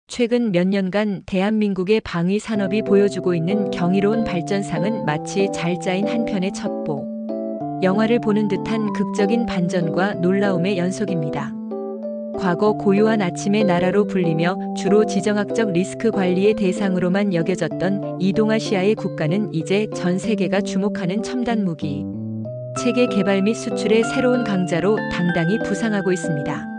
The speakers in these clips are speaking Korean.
최근 몇 년간 대한민국의 방위 산업이 보여주고 있는 경이로운 발전상은 마치 잘 짜인 한 편의 첩보. 영화를 보는 듯한 극적인 반전과 놀라움의 연속입니다. 과거 고요한 아침의 나라로 불리며 주로 지정학적 리스크 관리의 대상으로만 여겨졌던 이동아시아의 국가는 이제 전 세계가 주목하는 첨단 무기, 체계 개발 및 수출의 새로운 강자로 당당히 부상하고 있습니다.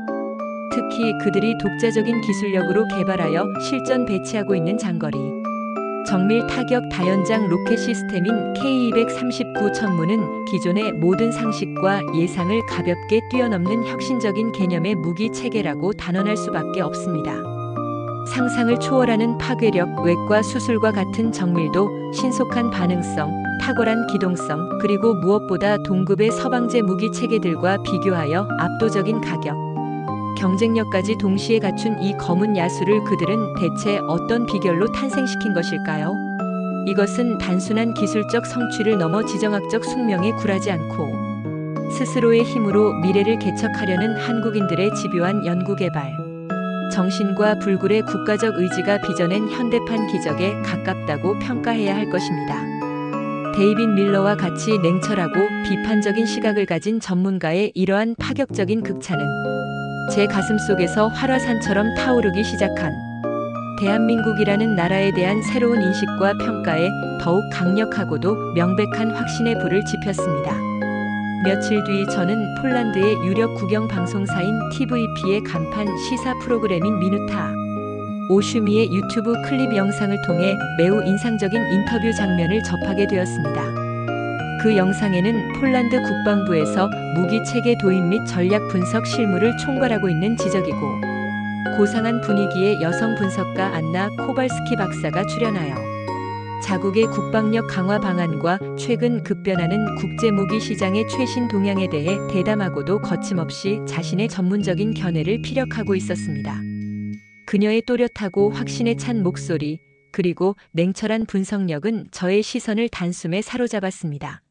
특히 그들이 독자적인 기술력으로 개발하여 실전 배치하고 있는 장거리 정밀 타격 다연장 로켓 시스템인 K239 천무는 기존의 모든 상식과 예상을 가볍게 뛰어넘는 혁신적인 개념의 무기 체계라고 단언할 수밖에 없습니다. 상상을 초월하는 파괴력, 외과 수술과 같은 정밀도, 신속한 반응성, 탁월한 기동성, 그리고 무엇보다 동급의 서방제 무기 체계들과 비교하여 압도적인 가격, 경쟁력까지 동시에 갖춘 이 검은 야수를 그들은 대체 어떤 비결로 탄생시킨 것일까요? 이것은 단순한 기술적 성취를 넘어 지정학적 숙명에 굴하지 않고 스스로의 힘으로 미래를 개척하려는 한국인들의 집요한 연구개발, 정신과 불굴의 국가적 의지가 빚어낸 현대판 기적에 가깝다고 평가해야 할 것입니다. 데이빗 밀러와 같이 냉철하고 비판적인 시각을 가진 전문가의 이러한 파격적인 극찬은 제 가슴속에서 활화산처럼 타오르기 시작한 대한민국이라는 나라에 대한 새로운 인식과 평가에 더욱 강력하고도 명백한 확신의 불을 지폈습니다. 며칠 뒤 저는 폴란드의 유력 국영 방송사인 TVP의 간판 시사 프로그램인 미누타 오슈미의 유튜브 클립 영상을 통해 매우 인상적인 인터뷰 장면을 접하게 되었습니다. 그 영상에는 폴란드 국방부에서 무기 체계 도입 및 전략 분석 실무를 총괄하고 있는 지적이고 고상한 분위기의 여성 분석가 안나 코발스키 박사가 출연하여 자국의 국방력 강화 방안과 최근 급변하는 국제무기 시장의 최신 동향에 대해 대담하고도 거침없이 자신의 전문적인 견해를 피력하고 있었습니다. 그녀의 또렷하고 확신에 찬 목소리, 그리고 냉철한 분석력은 저의 시선을 단숨에 사로잡았습니다.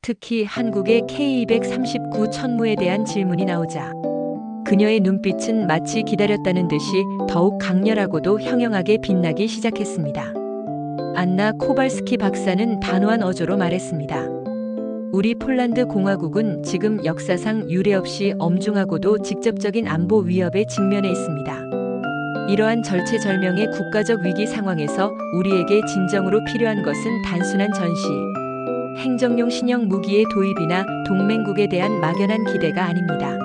특히 한국의 K239 천무에 대한 질문이 나오자 그녀의 눈빛은 마치 기다렸다는 듯이 더욱 강렬하고도 형형하게 빛나기 시작했습니다. 안나 코발스키 박사는 단호한 어조로 말했습니다. 우리 폴란드 공화국은 지금 역사상 유례없이 엄중하고도 직접적인 안보 위협에 직면해 있습니다. 이러한 절체절명의 국가적 위기 상황에서 우리에게 진정으로 필요한 것은 단순한 전시, 행정용 신형 무기의 도입이나 동맹국에 대한 막연한 기대가 아닙니다.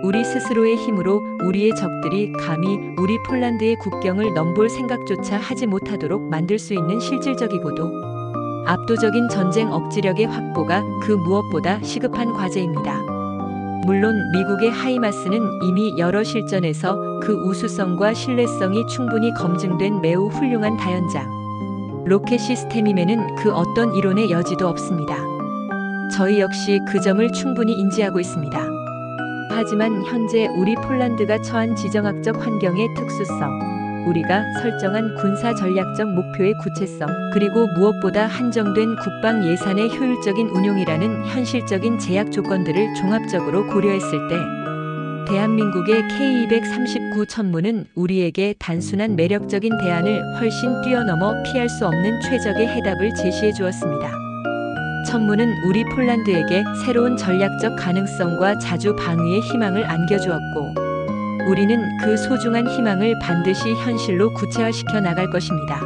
우리 스스로의 힘으로 우리의 적들이 감히 우리 폴란드의 국경을 넘볼 생각조차 하지 못하도록 만들 수 있는 실질적이고도 압도적인 전쟁 억지력의 확보가 그 무엇보다 시급한 과제입니다. 물론 미국의 하이마스는 이미 여러 실전에서 그 우수성과 신뢰성이 충분히 검증된 매우 훌륭한 다연장 로켓 시스템임에는 그 어떤 이론의 여지도 없습니다. 저희 역시 그 점을 충분히 인지하고 있습니다. 하지만 현재 우리 폴란드가 처한 지정학적 환경의 특수성, 우리가 설정한 군사 전략적 목표의 구체성, 그리고 무엇보다 한정된 국방 예산의 효율적인 운용이라는 현실적인 제약 조건들을 종합적으로 고려했을 때 대한민국의 K239 천무는 우리에게 단순한 매력적인 대안을 훨씬 뛰어넘어 피할 수 없는 최적의 해답을 제시해 주었습니다. 천무는 우리 폴란드에게 새로운 전략적 가능성과 자주 방위의 희망을 안겨주었고 우리는 그 소중한 희망을 반드시 현실로 구체화시켜 나갈 것입니다.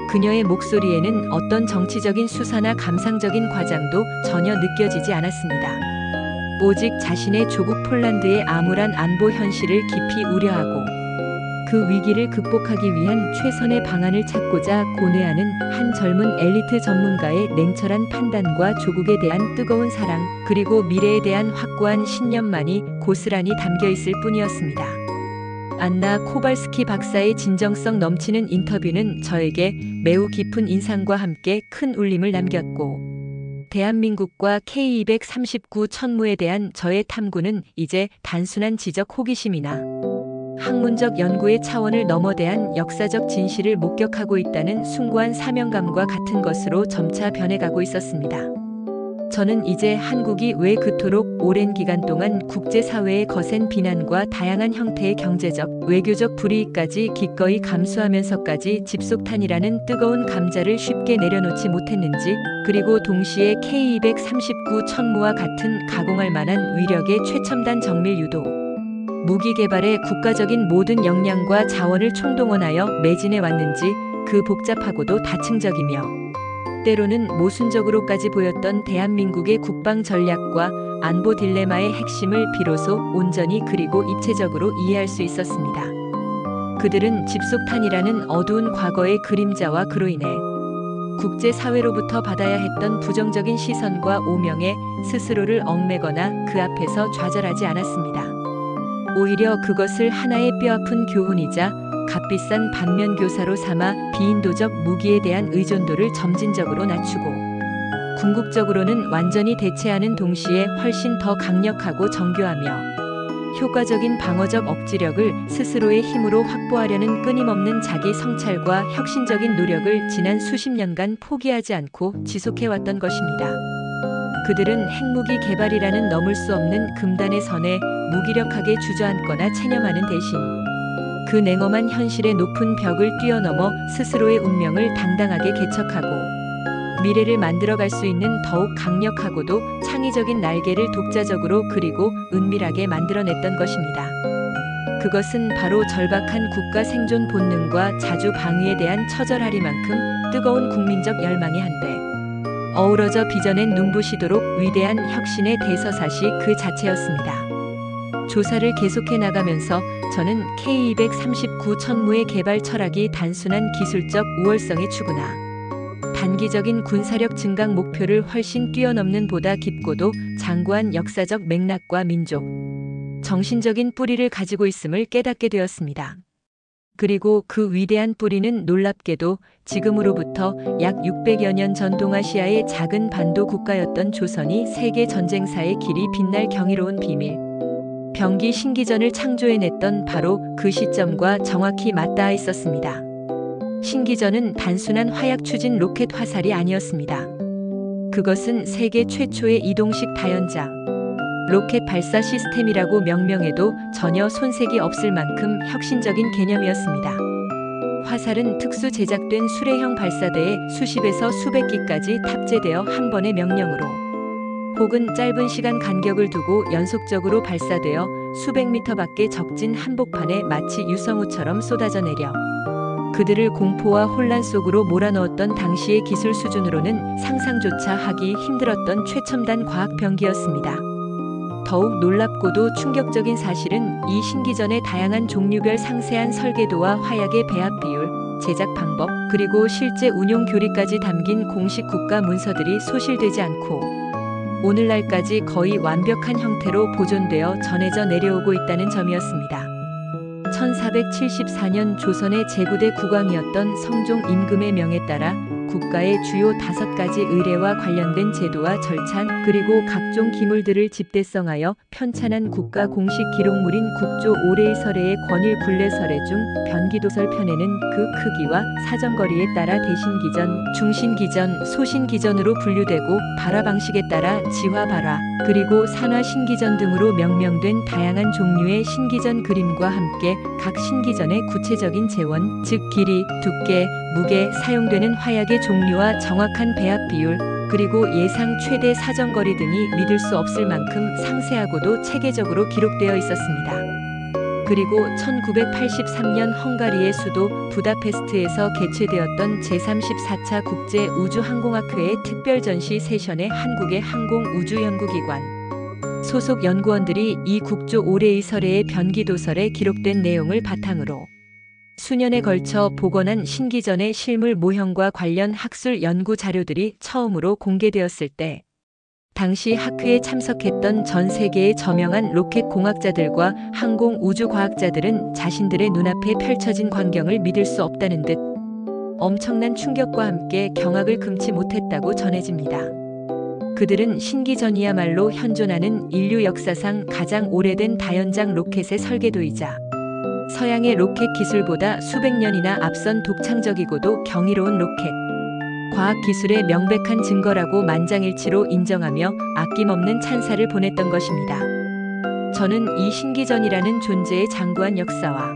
그녀의 목소리에는 어떤 정치적인 수사나 감상적인 과장도 전혀 느껴지지 않았습니다. 오직 자신의 조국 폴란드의 암울한 안보 현실을 깊이 우려하고 그 위기를 극복하기 위한 최선의 방안을 찾고자 고뇌하는 한 젊은 엘리트 전문가의 냉철한 판단과 조국에 대한 뜨거운 사랑, 그리고 미래에 대한 확고한 신념만이 고스란히 담겨 있을 뿐이었습니다. 안나 코발스키 박사의 진정성 넘치는 인터뷰는 저에게 매우 깊은 인상과 함께 큰 울림을 남겼고 대한민국과 K239 천무에 대한 저의 탐구는 이제 단순한 지적 호기심이나 학문적 연구의 차원을 넘어대한 역사적 진실을 목격하고 있다는 숭고한 사명감과 같은 것으로 점차 변해가고 있었습니다. 저는 이제 한국이 왜 그토록 오랜 기간 동안 국제사회의 거센 비난과 다양한 형태의 경제적, 외교적 불이익까지 기꺼이 감수하면서까지 집속탄이라는 뜨거운 감자를 쉽게 내려놓지 못했는지, 그리고 동시에 K239 천무와 같은 가공할 만한 위력의 최첨단 정밀 유도 무기 개발에 국가적인 모든 역량과 자원을 총동원하여 매진해 왔는지, 그 복잡하고도 다층적이며 때로는 모순적으로까지 보였던 대한민국의 국방 전략과 안보 딜레마의 핵심을 비로소 온전히 그리고 입체적으로 이해할 수 있었습니다. 그들은 집속탄이라는 어두운 과거의 그림자와 그로 인해 국제사회로부터 받아야 했던 부정적인 시선과 오명에 스스로를 얽매거나 그 앞에서 좌절하지 않았습니다. 오히려 그것을 하나의 뼈아픈 교훈이자 값비싼 반면교사로 삼아 비인도적 무기에 대한 의존도를 점진적으로 낮추고 궁극적으로는 완전히 대체하는 동시에 훨씬 더 강력하고 정교하며 효과적인 방어적 억지력을 스스로의 힘으로 확보하려는 끊임없는 자기 성찰과 혁신적인 노력을 지난 수십 년간 포기하지 않고 지속해왔던 것입니다. 그들은 핵무기 개발이라는 넘을 수 없는 금단의 선에 무기력하게 주저앉거나 체념하는 대신 그 냉엄한 현실의 높은 벽을 뛰어넘어 스스로의 운명을 당당하게 개척하고 미래를 만들어갈 수 있는 더욱 강력하고도 창의적인 날개를 독자적으로 그리고 은밀하게 만들어냈던 것입니다. 그것은 바로 절박한 국가 생존 본능과 자주 방위에 대한 처절하리만큼 뜨거운 국민적 열망이 한데 어우러져 빚어낸 눈부시도록 위대한 혁신의 대서사시 그 자체였습니다. 조사를 계속해 나가면서 저는 K239 천무의 개발 철학이 단순한 기술적 우월성의 추구나 단기적인 군사력 증강 목표를 훨씬 뛰어넘는 보다 깊고도 장구한 역사적 맥락과 민족, 정신적인 뿌리를 가지고 있음을 깨닫게 되었습니다. 그리고 그 위대한 뿌리는 놀랍게도 지금으로부터 약 600여 년 전 동아시아의 작은 반도 국가였던 조선이 세계 전쟁사의 길이 빛날 경이로운 비밀, 병기 신기전을 창조해냈던 바로 그 시점과 정확히 맞닿아 있었습니다. 신기전은 단순한 화약 추진 로켓 화살이 아니었습니다. 그것은 세계 최초의 이동식 다연장 로켓 발사 시스템이라고 명명해도 전혀 손색이 없을 만큼 혁신적인 개념이었습니다. 화살은 특수 제작된 수레형 발사대에 수십에서 수백 기까지 탑재되어 한 번의 명령으로 혹은 짧은 시간 간격을 두고 연속적으로 발사되어 수백 미터 밖의 적진 한복판에 마치 유성우처럼 쏟아져 내려 그들을 공포와 혼란 속으로 몰아넣었던 당시의 기술 수준으로는 상상조차 하기 힘들었던 최첨단 과학 병기였습니다. 더욱 놀랍고도 충격적인 사실은 이 신기전의 다양한 종류별 상세한 설계도와 화약의 배합 비율, 제작 방법, 그리고 실제 운용 교리까지 담긴 공식 국가 문서들이 소실되지 않고 오늘날까지 거의 완벽한 형태로 보존되어 전해져 내려오고 있다는 점이었습니다. 1474년 조선의 제9대 국왕이었던 성종 임금의 명에 따라 국가의 주요 5가지 의례와 관련된 제도와 절찬 그리고 각종 기물들을 집대성하여 편찬한 국가 공식 기록물인 국조 오레이설의 권일 굴레설의 중 변기도설 편에는 그 크기와 사정거리에 따라 대신기전, 중신기전, 소신기전으로 분류되고 발화 방식에 따라 지화발화 그리고 산화신기전 등으로 명명된 다양한 종류의 신기전 그림과 함께 각 신기전의 구체적인 재원, 즉 길이, 두께, 무게, 사용되는 화약의 종류와 정확한 배합 비율, 그리고 예상 최대 사정거리 등이 믿을 수 없을 만큼 상세하고도 체계적으로 기록되어 있었습니다. 그리고 1983년 헝가리의 수도 부다페스트에서 개최되었던 제34차 국제우주항공학회의 특별전시 세션에 한국의 항공우주연구기관 소속 연구원들이 이 국조 오레이 설의 변기도설에 기록된 내용을 바탕으로 수년에 걸쳐 복원한 신기전의 실물 모형과 관련 학술 연구 자료들이 처음으로 공개되었을 때 당시 학회에 참석했던 전 세계의 저명한 로켓 공학자들과 항공 우주 과학자들은 자신들의 눈앞에 펼쳐진 광경을 믿을 수 없다는 듯 엄청난 충격과 함께 경악을 금치 못했다고 전해집니다. 그들은 신기전이야말로 현존하는 인류 역사상 가장 오래된 다연장 로켓의 설계도이자 서양의 로켓 기술보다 수백 년이나 앞선 독창적이고도 경이로운 로켓 과학기술의 명백한 증거라고 만장일치로 인정하며 아낌없는 찬사를 보냈던 것입니다. 저는 이 신기전이라는 존재의 장구한 역사와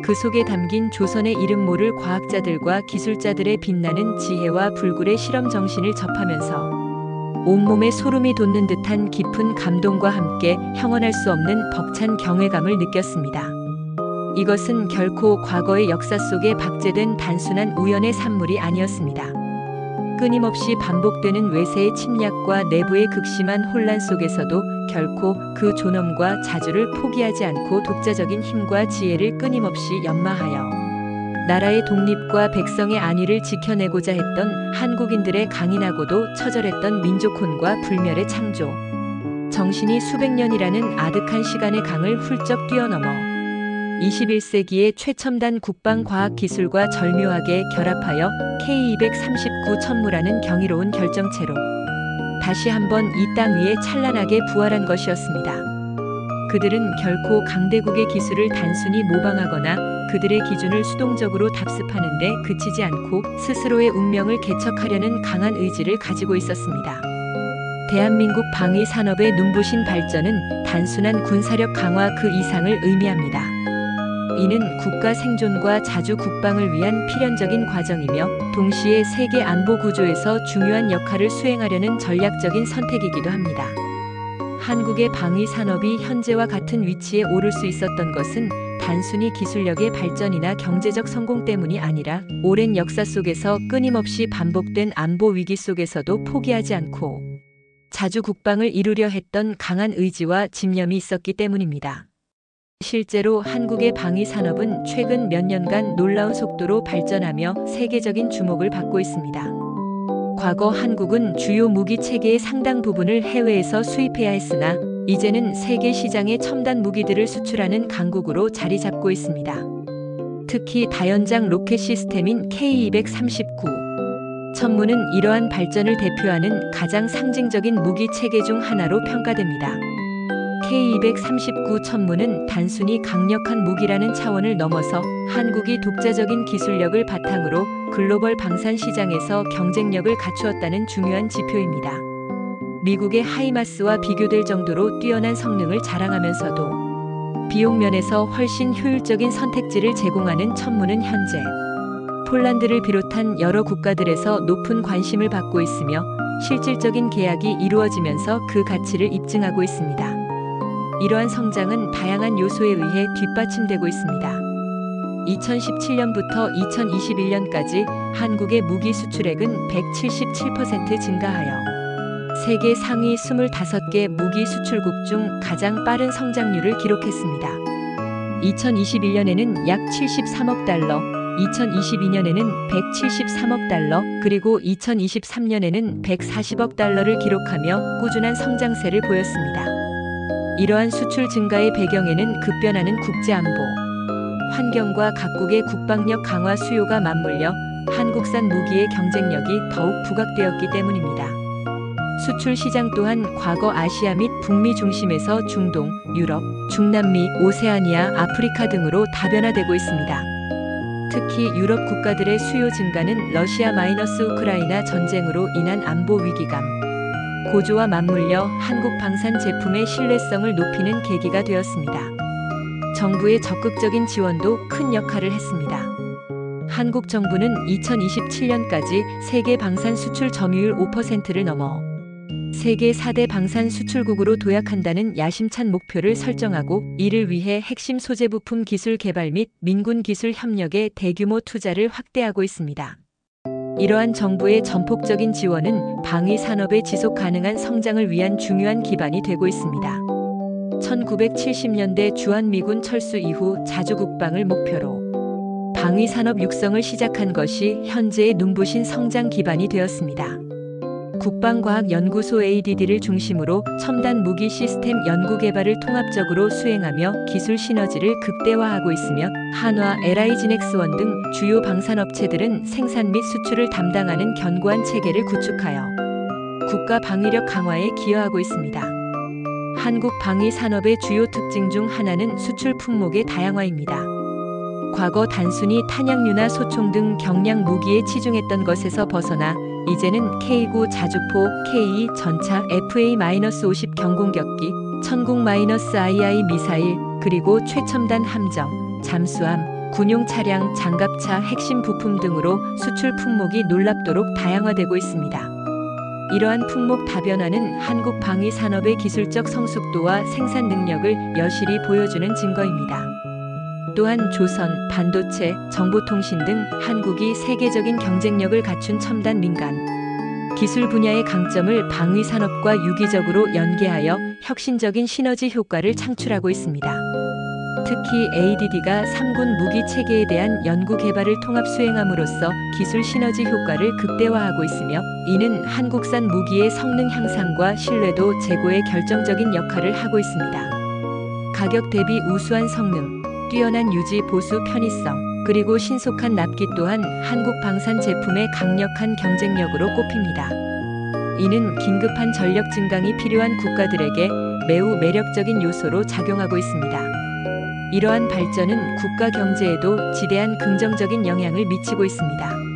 그 속에 담긴 조선의 이름 모를 과학자들과 기술자들의 빛나는 지혜와 불굴의 실험 정신을 접하면서 온몸에 소름이 돋는 듯한 깊은 감동과 함께 형언할 수 없는 벅찬 경외감을 느꼈습니다. 이것은 결코 과거의 역사 속에 박제된 단순한 우연의 산물이 아니었습니다. 끊임없이 반복되는 외세의 침략과 내부의 극심한 혼란 속에서도 결코 그 존엄과 자주를 포기하지 않고 독자적인 힘과 지혜를 끊임없이 연마하여 나라의 독립과 백성의 안위를 지켜내고자 했던 한국인들의 강인하고도 처절했던 민족혼과 불멸의 창조 정신이 수백 년이라는 아득한 시간의 강을 훌쩍 뛰어넘어 21세기의 최첨단 국방과학기술과 절묘하게 결합하여 K239 천무라는 경이로운 결정체로 다시 한번 이 땅 위에 찬란하게 부활한 것이었습니다. 그들은 결코 강대국의 기술을 단순히 모방하거나 그들의 기준을 수동적으로 답습하는 데 그치지 않고 스스로의 운명을 개척하려는 강한 의지를 가지고 있었습니다. 대한민국 방위 산업의 눈부신 발전은 단순한 군사력 강화 그 이상을 의미합니다. 이는 국가 생존과 자주 국방을 위한 필연적인 과정이며 동시에 세계 안보 구조에서 중요한 역할을 수행하려는 전략적인 선택이기도 합니다. 한국의 방위 산업이 현재와 같은 위치에 오를 수 있었던 것은 단순히 기술력의 발전이나 경제적 성공 때문이 아니라 오랜 역사 속에서 끊임없이 반복된 안보 위기 속에서도 포기하지 않고 자주 국방을 이루려 했던 강한 의지와 집념이 있었기 때문입니다. 실제로 한국의 방위 산업은 최근 몇 년간 놀라운 속도로 발전하며 세계적인 주목을 받고 있습니다. 과거 한국은 주요 무기 체계의 상당 부분을 해외에서 수입해야 했으나 이제는 세계 시장에 첨단 무기들을 수출하는 강국으로 자리 잡고 있습니다. 특히 다연장 로켓 시스템인 K239 천무는 이러한 발전을 대표하는 가장 상징적인 무기 체계 중 하나로 평가됩니다. K239 천무는 단순히 강력한 무기라는 차원을 넘어서 한국이 독자적인 기술력을 바탕으로 글로벌 방산 시장에서 경쟁력을 갖추었다는 중요한 지표입니다. 미국의 하이마스와 비교될 정도로 뛰어난 성능을 자랑하면서도 비용 면에서 훨씬 효율적인 선택지를 제공하는 천무는 현재 폴란드를 비롯한 여러 국가들에서 높은 관심을 받고 있으며 실질적인 계약이 이루어지면서 그 가치를 입증하고 있습니다. 이러한 성장은 다양한 요소에 의해 뒷받침되고 있습니다. 2017년부터 2021년까지 한국의 무기 수출액은 177% 증가하여 세계 상위 25개 무기 수출국 중 가장 빠른 성장률을 기록했습니다. 2021년에는 약 73억 달러, 2022년에는 173억 달러, 그리고 2023년에는 140억 달러를 기록하며 꾸준한 성장세를 보였습니다. 이러한 수출 증가의 배경에는 급변하는 국제안보, 환경과 각국의 국방력 강화 수요가 맞물려 한국산 무기의 경쟁력이 더욱 부각되었기 때문입니다. 수출 시장 또한 과거 아시아 및 북미 중심에서 중동, 유럽, 중남미, 오세아니아, 아프리카 등으로 다변화되고 있습니다. 특히 유럽 국가들의 수요 증가는 러시아-우크라이나 전쟁으로 인한 안보 위기감, 고조와 맞물려 한국 방산 제품의 신뢰성을 높이는 계기가 되었습니다. 정부의 적극적인 지원도 큰 역할을 했습니다. 한국 정부는 2027년까지 세계 방산 수출 점유율 5%를 넘어 세계 4대 방산 수출국으로 도약한다는 야심찬 목표를 설정하고 이를 위해 핵심 소재 부품 기술 개발 및 민군 기술 협력에 대규모 투자를 확대하고 있습니다. 이러한 정부의 전폭적인 지원은 방위 산업의 지속 가능한 성장을 위한 중요한 기반이 되고 있습니다. 1970년대 주한미군 철수 이후 자주국방을 목표로 방위 산업 육성을 시작한 것이 현재의 눈부신 성장 기반이 되었습니다. 국방과학연구소 ADD를 중심으로 첨단 무기 시스템 연구 개발을 통합적으로 수행하며 기술 시너지를 극대화하고 있으며 한화, LI진엑스원 등 주요 방산업체들은 생산 및 수출을 담당하는 견고한 체계를 구축하여 국가 방위력 강화에 기여하고 있습니다. 한국 방위 산업의 주요 특징 중 하나는 수출 품목의 다양화입니다. 과거 단순히 탄약류나 소총 등 경량 무기에 치중했던 것에서 벗어나 이제는 K9 자주포, K2 전차, FA-50 경공격기, 천국-II 미사일, 그리고 최첨단 함정, 잠수함, 군용 차량, 장갑차, 핵심 부품 등으로 수출 품목이 놀랍도록 다양화되고 있습니다. 이러한 품목 다변화는 한국 방위 산업의 기술적 성숙도와 생산 능력을 여실히 보여주는 증거입니다. 또한 조선, 반도체, 정보통신 등 한국이 세계적인 경쟁력을 갖춘 첨단 민간 기술 분야의 강점을 방위 산업과 유기적으로 연계하여 혁신적인 시너지 효과를 창출하고 있습니다. 특히 ADD가 3군 무기 체계에 대한 연구 개발을 통합 수행함으로써 기술 시너지 효과를 극대화하고 있으며, 이는 한국산 무기의 성능 향상과 신뢰도 제고에 결정적인 역할을 하고 있습니다. 가격 대비 우수한 성능, 뛰어난 유지 보수 편의성, 그리고 신속한 납기 또한 한국 방산 제품의 강력한 경쟁력으로 꼽힙니다. 이는 긴급한 전력 증강이 필요한 국가들에게 매우 매력적인 요소로 작용하고 있습니다. 이러한 발전은 국가 경제에도 지대한 긍정적인 영향을 미치고 있습니다.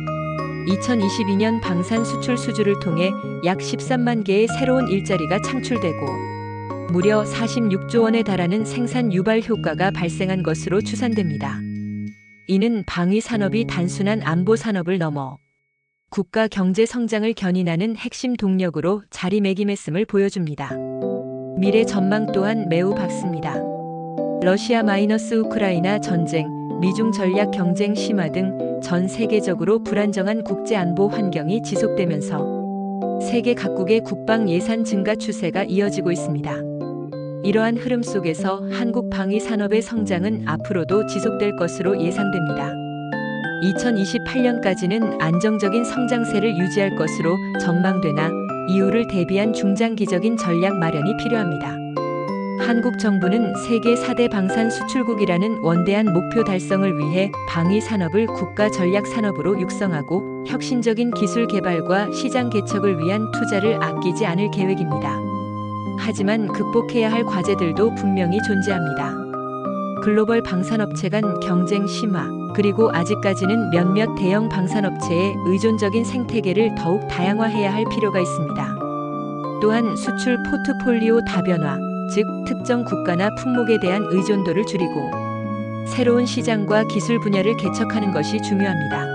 2022년 방산 수출 수주를 통해 약 13만 개의 새로운 일자리가 창출되고 무려 46조 원에 달하는 생산 유발 효과가 발생한 것으로 추산됩니다. 이는 방위 산업이 단순한 안보 산업을 넘어 국가 경제 성장을 견인하는 핵심 동력으로 자리매김했음을 보여줍니다. 미래 전망 또한 매우 밝습니다. 러시아-우크라이나 전쟁, 미중 전략 경쟁 심화 등 전 세계적으로 불안정한 국제 안보 환경이 지속되면서 세계 각국의 국방 예산 증가 추세가 이어지고 있습니다. 이러한 흐름 속에서 한국 방위 산업의 성장은 앞으로도 지속될 것으로 예상됩니다. 2028년까지는 안정적인 성장세를 유지할 것으로 전망되나 이후를 대비한 중장기적인 전략 마련이 필요합니다. 한국 정부는 세계 4대 방산 수출국이라는 원대한 목표 달성을 위해 방위 산업을 국가 전략 산업으로 육성하고 혁신적인 기술 개발과 시장 개척을 위한 투자를 아끼지 않을 계획입니다. 하지만 극복해야 할 과제들도 분명히 존재합니다. 글로벌 방산업체 간 경쟁 심화, 그리고 아직까지는 몇몇 대형 방산업체의 의존적인 생태계를 더욱 다양화해야 할 필요가 있습니다. 또한 수출 포트폴리오 다변화, 즉 특정 국가나 품목에 대한 의존도를 줄이고 새로운 시장과 기술 분야를 개척하는 것이 중요합니다.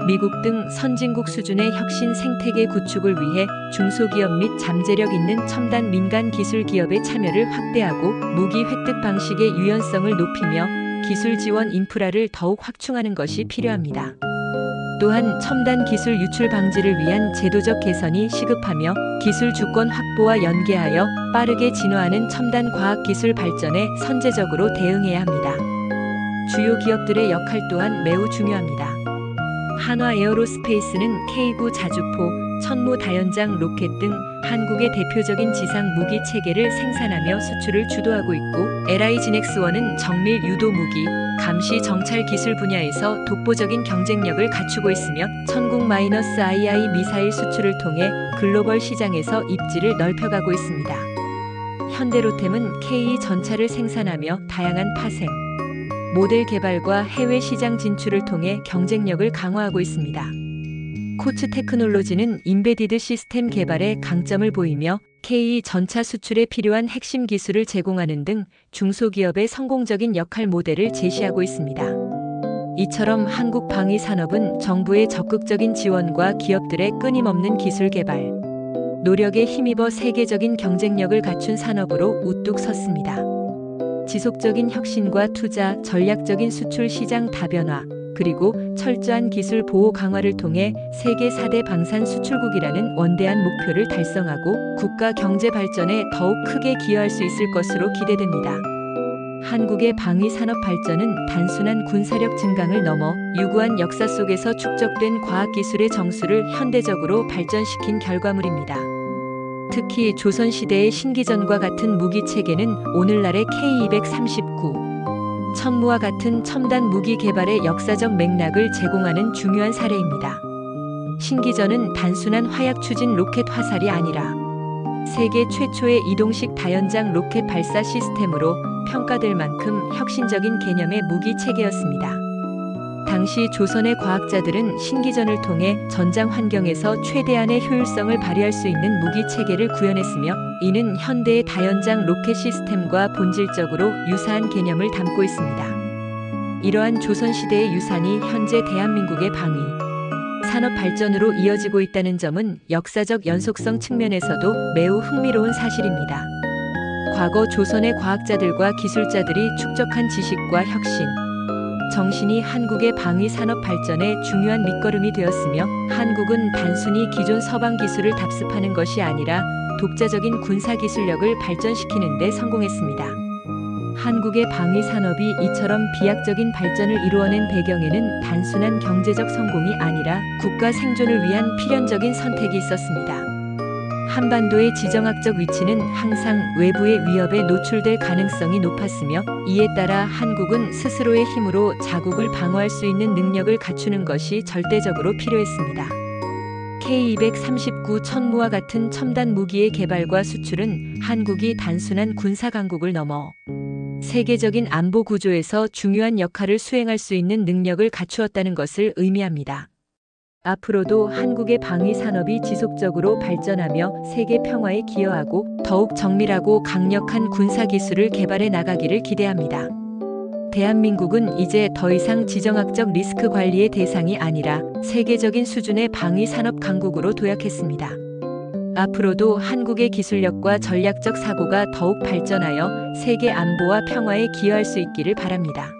미국 등 선진국 수준의 혁신 생태계 구축을 위해 중소기업 및 잠재력 있는 첨단 민간 기술 기업의 참여를 확대하고 무기 획득 방식의 유연성을 높이며 기술 지원 인프라를 더욱 확충하는 것이 필요합니다. 또한 첨단 기술 유출 방지를 위한 제도적 개선이 시급하며 기술 주권 확보와 연계하여 빠르게 진화하는 첨단 과학 기술 발전에 선제적으로 대응해야 합니다. 주요 기업들의 역할 또한 매우 중요합니다. 한화 에어로스페이스는 K9 자주포, 천무 다연장 로켓 등 한국의 대표적인 지상 무기 체계를 생산하며 수출을 주도하고 있고, LIGNX1은 정밀 유도 무기, 감시 정찰 기술 분야에서 독보적인 경쟁력을 갖추고 있으며 천국-II 미사일 수출을 통해 글로벌 시장에서 입지를 넓혀가고 있습니다. 현대로템은 K2 전차를 생산하며 다양한 파생, 모델 개발과 해외 시장 진출을 통해 경쟁력을 강화하고 있습니다. 코츠 테크놀로지는 인베디드 시스템 개발에 강점을 보이며 K2 전차 수출에 필요한 핵심 기술을 제공하는 등 중소기업의 성공적인 역할 모델을 제시하고 있습니다. 이처럼 한국 방위 산업은 정부의 적극적인 지원과 기업들의 끊임없는 기술 개발, 노력에 힘입어 세계적인 경쟁력을 갖춘 산업으로 우뚝 섰습니다. 지속적인 혁신과 투자, 전략적인 수출 시장 다변화, 그리고 철저한 기술 보호 강화를 통해 세계 4대 방산 수출국이라는 원대한 목표를 달성하고 국가 경제 발전에 더욱 크게 기여할 수 있을 것으로 기대됩니다. 한국의 방위 산업 발전은 단순한 군사력 증강을 넘어 유구한 역사 속에서 축적된 과학기술의 정수를 현대적으로 발전시킨 결과물입니다. 특히 조선시대의 신기전과 같은 무기체계는 오늘날의 K239, 천무와 같은 첨단 무기 개발의 역사적 맥락을 제공하는 중요한 사례입니다. 신기전은 단순한 화약 추진 로켓 화살이 아니라 세계 최초의 이동식 다연장 로켓 발사 시스템으로 평가될 만큼 혁신적인 개념의 무기 체계였습니다. 당시 조선의 과학자들은 신기전을 통해 전장 환경에서 최대한의 효율성을 발휘할 수 있는 무기 체계를 구현했으며, 이는 현대의 다연장 로켓 시스템과 본질적으로 유사한 개념을 담고 있습니다. 이러한 조선시대의 유산이 현재 대한민국의 방위 산업 발전으로 이어지고 있다는 점은 역사적 연속성 측면에서도 매우 흥미로운 사실입니다. 과거 조선의 과학자들과 기술자들이 축적한 지식과 혁신, 정신이 한국의 방위 산업 발전에 중요한 밑거름이 되었으며, 한국은 단순히 기존 서방 기술을 답습하는 것이 아니라 독자적인 군사 기술력을 발전시키는 데 성공했습니다. 한국의 방위 산업이 이처럼 비약적인 발전을 이루어낸 배경에는 단순한 경제적 성공이 아니라 국가 생존을 위한 필연적인 선택이 있었습니다. 한반도의 지정학적 위치는 항상 외부의 위협에 노출될 가능성이 높았으며, 이에 따라 한국은 스스로의 힘으로 자국을 방어할 수 있는 능력을 갖추는 것이 절대적으로 필요했습니다. K239 천무와 같은 첨단 무기의 개발과 수출은 한국이 단순한 군사 강국을 넘어 세계적인 안보 구조에서 중요한 역할을 수행할 수 있는 능력을 갖추었다는 것을 의미합니다. 앞으로도 한국의 방위 산업이 지속적으로 발전하며 세계 평화에 기여하고 더욱 정밀하고 강력한 군사 기술을 개발해 나가기를 기대합니다. 대한민국은 이제 더 이상 지정학적 리스크 관리의 대상이 아니라 세계적인 수준의 방위 산업 강국으로 도약했습니다. 앞으로도 한국의 기술력과 전략적 사고가 더욱 발전하여 세계 안보와 평화에 기여할 수 있기를 바랍니다.